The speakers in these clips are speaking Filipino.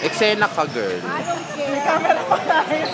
Eksena ka, girl. I don't care. May camera pa tayo.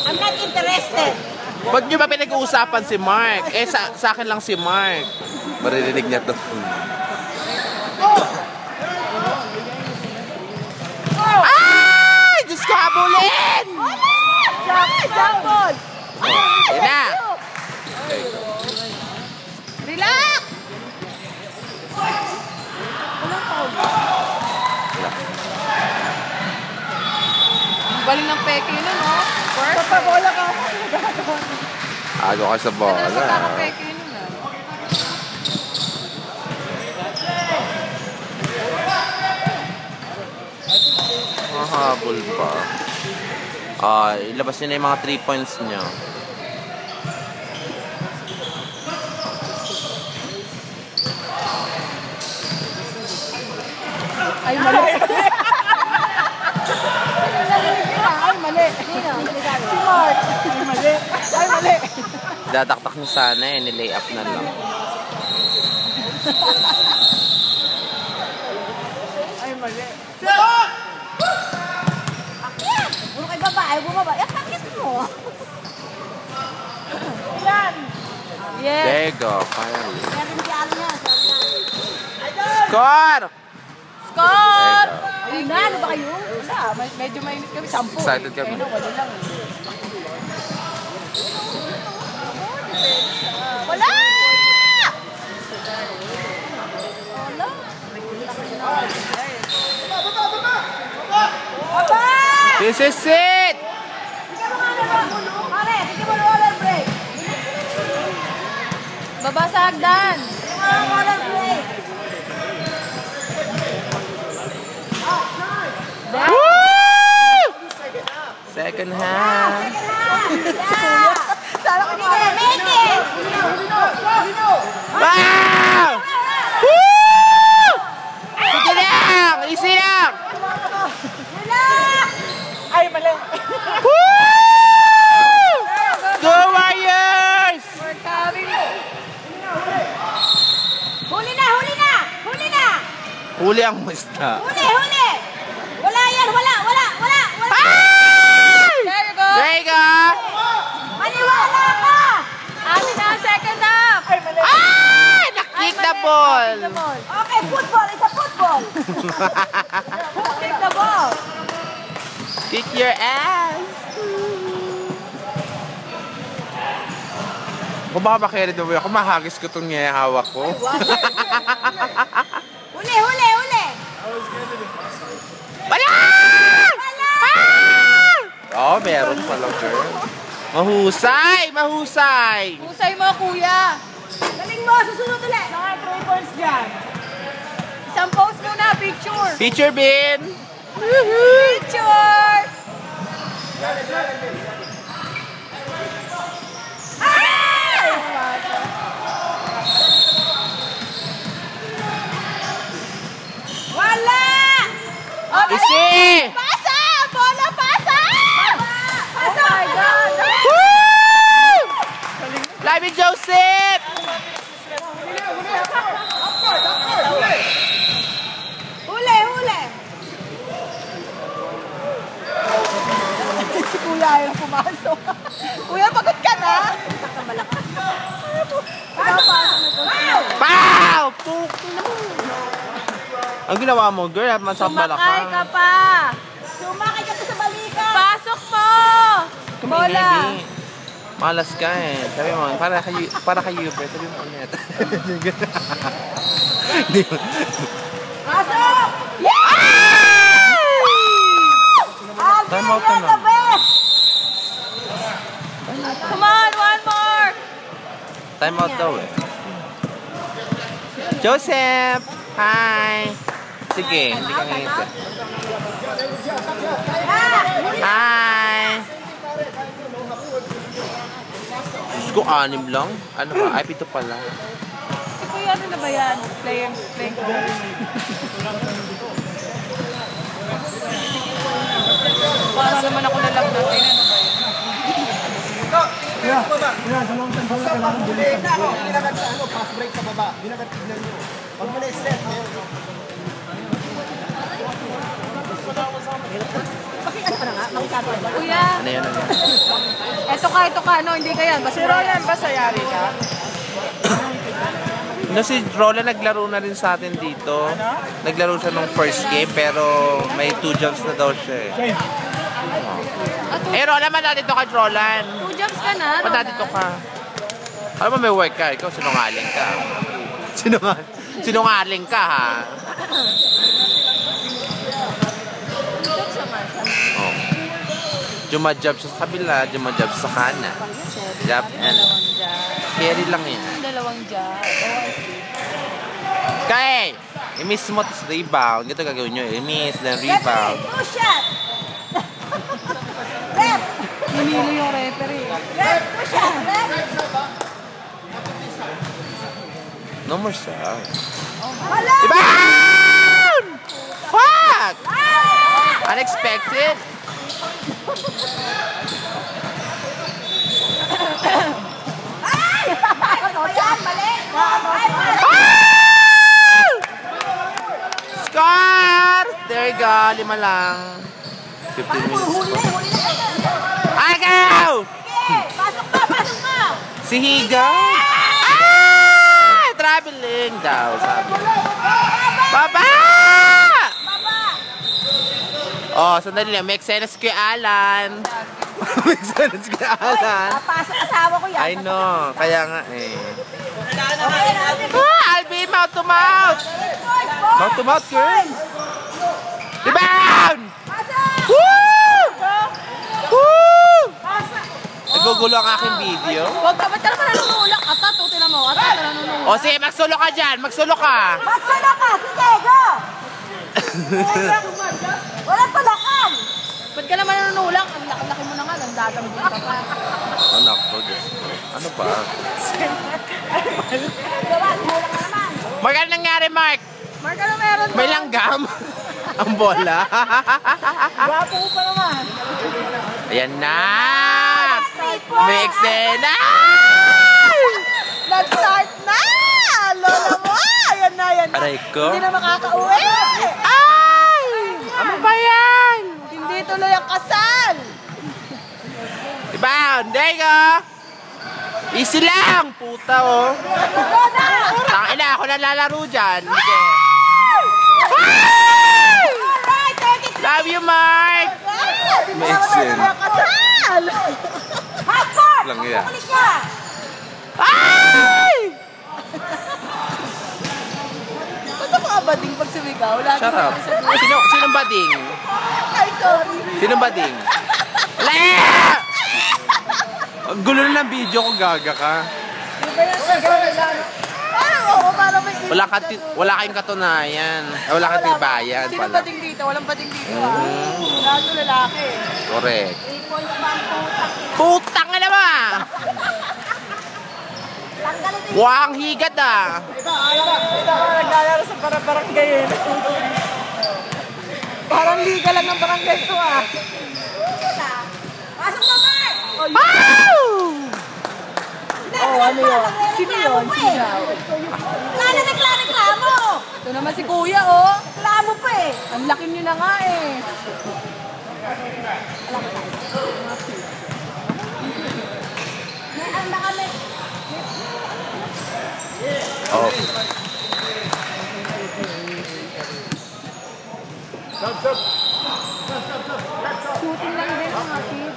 I'm not interested. Ba't nyo ba pinag-uusapan si Mark? Eh, sa akin lang si Mark. Maririnig niya to. Ay! Diyos ko, habulin! Jump ball! Yan na! Relax! Baling ng peke yun, no? Papabola ka. Ago ka sa bola. Peke yun, no? Mahabol pa. Ilabas niya na yung mga 3 points niya. Ay, mali. Ay, mali. Si Mark. Ay, mali. Ay, mali. Dadaktak niya sana eh. Nilay up na lang. Ay, mali. Akyat! Puro kay babae, bumaba. Akyat mo. Ilan? Yes. There you go. Finally. Meron si Alna. Score! Scott! Ayun na, ano ba kayo? Wala, medyo mainit kami. 10. Excited kami. Ayun, wala lang. Wala! Baba! This is it! Baba sa hagdan! Water break! Woo! Second half. Sana ko nila. Make it! Wow! Woo! Sige lang! Easy lang! Ay, mali. Woo! Go Warriors! We're coming. Huli na! Huli na! Huli na! Huli ang musta. Huli! Huli! Wala yan! Wala! Wala! Wala! Wala! Ay! There you go! There you go! Maniwala ka! Amin na ang second half! Ay, mali! Ay! Nakick the ball! Okay, football! It's a football! Kick the ball! Kick your ass! Kung baka makirid mo ako, mahagis ko itong hawak ko. Huli! Huli! Huli! Wala! Oh, meron pala, girl. Mahusay! Mahusay! Husay mo, kuya! Galing mo! Susunod ulit! Mga 3 points dyan! Isang post muna! Picture! Picture bin! Picture! Wala! Isi! Pasa! Bola, pasa! Pasa! Oh my God! Woo! Live in Joseph! Huli! Huli! Si Kuya ayaw pumasok. Kuya, pagod ka na? Pow! Puk! Ang ginawa mo, girl, masarap Sumakay balakang. ka pa! Sumakay ka pa sa balikan! Pasok mo! Bola! Malas ka eh. Sabi mo, para kay Hubert. Sabi mo ulit. Pasok! Yeah! Time out ka na. Come on, one more! Time out daw eh. Joseph! Hi! Sige, hindi ka ngiti. Hi! Diyos ko, 6 lang? Ano ba? Ay, 7 pala. Si Kuya, ano na ba yan? Playing Para naman ako nalagnan. Ay, ano ba yan? Yeah, sa long time ball na kailangan bulisan. Binagad sa pass break sa baba. Binagad tignan nyo. Pag mo na-set, Pakita pa na nga, makikata ba? Kuya, Ano yan? eto ka, ano, hindi ka yan. Si Roland ba sayari ka? No, si Roland naglaro na rin sa atin dito. Naglaro siya nung first game, pero may 2 jumps na daw siya eh. Eh, Roland, mata dito ka, Roland. 2 jumps ka na, Mata dito ka. Alam mo, may work ka. Ikaw, sinungaling ka. Sinungaling ka, ha? Oh. Jumajab siya sa kabila, jumajab sa kanan. Jab and carry lang yan. Dalawang jab. Kaya, i-miss mo, tapos rebound. Ito gagawin nyo, i-miss, then rebound. Two shot! Rep! Nanilo yung referee. Rep! Two shot! Rep! No more shot. Wala! Rebound! Fuck! Unexpected. Ano yan? Mali! Score! There you go. 5 lang. 15 minutes pa. Ay, go! Pasok ka! Si Higa. Ah! Traveling daw, sabi. Baba! Oh, sandali lang. Make sense kay Alan. Make sense kay Alan. Pasok asawa ko yan. I know. Kaya nga eh. Ah, Albi, mouth to mouth. Mouth to mouth, girls. Rebound! Woo! Woo! Nagugulo ang aking video. Huwag ka, ba't ka naman nanunulak? Ata, tutin mo. Ata, nanunulak. O sige, magsulo ka dyan. Magsulo ka. Magsala ka! Sige, go! Walang palakan! Ba't ka naman nanunulak? Ang laki mo na nga, ang dadamit ka pa. Anak ko, Diyos ko. Ano ba? Gawa, tulak ka naman. Mark, ano nangyari, Mark? Mark, ano meron mo? May langgam. Ang bola. Gwapo ko pa naman. Ayan na. May May eksena. Nag-start na! Lola mo! Ayan na, ayan na. Aray ko. Hindi na makakauwi! Ay! Ano ba yan? Hindi tuloy ang kasal! Rebound. There you go. Easy lang. Puta, oh. Lola! Tangina, ako nalalaro dyan. Sige. Alright, 33! Love you, Mark. Makes sense. Ang kasal! Hot court! Lang yan. Kukulit niya! Ay! Ba't ako abading pag sumigaw? Lagi Shut up. Sinong bading? Ay, sorry. Sinong bading? Wala! Ang gulo na ng video ko, gaga ka. Di ba yan sigaw na lang? Parang oo, parang may... Wala kayong katunayan. Wala kayong tibayan Sino pala. bading dito? Walang bading dito ah. Lahat to lalaki. Correct. 3 points ba ang putak? Putang na naman! Buwang higat ah! Naglalaro sa barangay yun. Parang liga lang ng barangay to ah. Pasok mo, Mark! Wow! Oh, ano yun? Sino yun? Sino? Reklamo! Ito naman si Kuya, oh. Reklamo pa eh. Ang laki niyo na nga eh. Oh. Shooting lang din ang atin.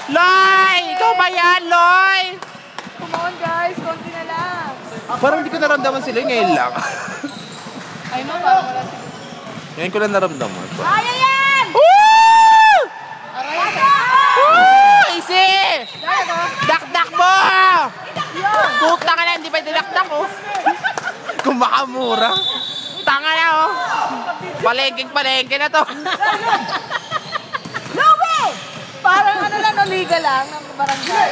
Loy! Ikaw ba yan, Loy? Come on guys, konti na lang. Parang hindi ko naramdaman sila ngayon lang. Ay no, parang wala si... Ngayon ko lang naramdaman. Kaya yan! Woo! Aray, Woo! Easy! kaya ba? Dakdak mo! Yun! Puta ka na, hindi pa dinakdak oh. Kung makamura. Tanga na oh. Palengking-palengke na to. Louie! Parang ano lang, no, liga lang ng barangay.